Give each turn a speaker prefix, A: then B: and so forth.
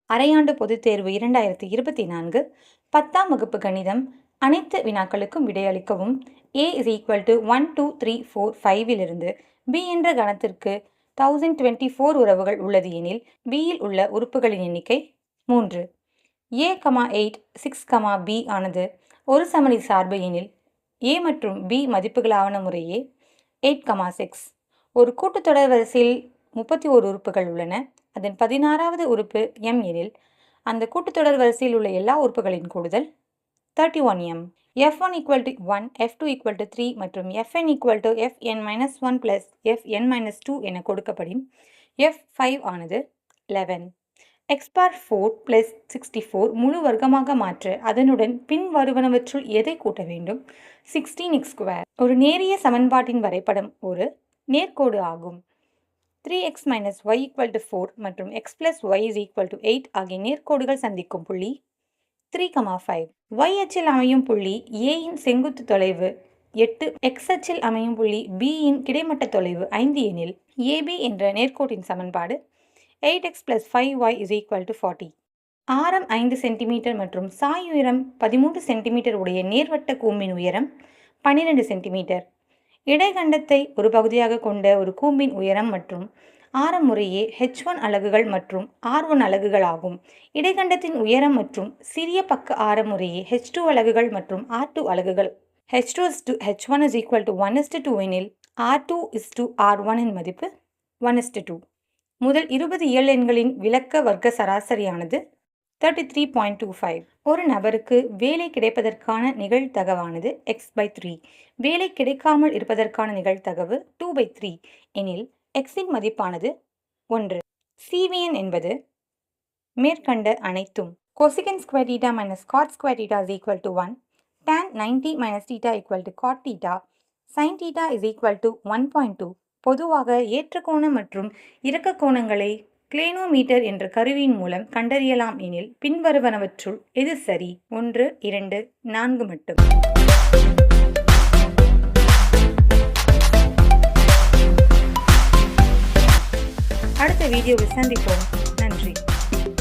A: அரையாண்டு பொதுத் தேர்வு 2024 10ஆம் வகுப்பு கணிதம் அனைத்து வினாக்களுக்கும் விடையளிக்கவும். A = 1 2 3 4 5 B என்ற கணத்திற்கு 1024 உறவுகள் உள்ளது எனில் Bயில் உள்ள உறுப்புகளின் எண்ணிக்கை 3. A, 8, 6, B ஆனது ஒரு சமணி சார்பு எனில் A மற்றும் B மதிப்புகளாவன முறையே 8, 6. ஒரு கூட்டுத்தொடர் வரிசையில் 31 உறுப்புகள் உள்ளன. அதன் 16வது உறுப்பு m எனில் அந்த கூட்டுத்தொடர் வரிசையில் உள்ள எல்லா உறுப்புகளின் கூடுதல் 31m. F1 = 1, F2 = 3 மற்றும் Fn = Fn-1 + Fn-2 என கொடுக்கப்படின் F5 ஆனது 11. x⁴ + 64 முழு வர்க்கமாக மாற்ற அதனுடன் பின்வருவனவற்றுள் எதை கூட்ட வேண்டும்? 16x². ஒரு நேரிய சமன்பாட்டின் வரைபடம் ஒரு நேர்க்கோடு ஆகும். 3x - y = 4 மற்றும் x + y = 8 ஆகிய நேர்க்கோடுகள் சந்திக்கும் புள்ளி 3, 5. y அச்சில் அமையும் புள்ளி A இன் செங்குத்து தொலைவு 8, x அச்சில் அமையும் புள்ளி B இன் கிடைமட்ட தொலைவு 5 எனில் AB என்ற நேர்க்கோட்டின் சமன்பாடு 8x + 5y = 40. ஆரம் 5 cm மற்றும் சாய் உயரம் 13 cm உடைய நேர்வட்ட கூம்பின் உயரம் 12 cm. இடைக்கண்டத்தை ஒரு பகுதியாக கொண்ட ஒரு கூம்பின் உயரம் மற்றும் ஆரம் முறையே h1 அலகுகள் மற்றும் r1 அலகுகள் ஆகும். இடைக்கண்டத்தின் உயரம் மற்றும் சிறிய பக்க ஆரம் முறையே h2 அலகுகள் மற்றும் r2 அலகுகள். h2:h1 = 1:2 எனில் r2:r1 இன் மதிப்பு 1:2. முதல் 20 இயல் எண்களின் விலக்க வர்க்க சராசரியானது 33.25. ஒரு நபருக்கு வேலை கிடைப்பதற்கான நிகழ்தகவானது x/3. வேலை கிடைக்காமல் இருப்பதற்கான நிகழ்தகவு 2/3 எனில் x-இன் மதிப்பானது 1. CVN என்பது மேற்கண்ட அனைத்தும் cosecant² - cot² = 1, tan 90 - θ = cot θ, sin θ 1.2. பொதுவாக ஏற்ற கோண மற்றும் இறக்க கோணங்களை கிளேனோமீட்டர் என்ற கருவியின் மூலம் கண்டறியலாம் எனில் பின்வருவனவற்றுள் எது சரி? 1, 2, 4 மட்டும். அடுத்த வீடியோவில் சந்திப்போம்.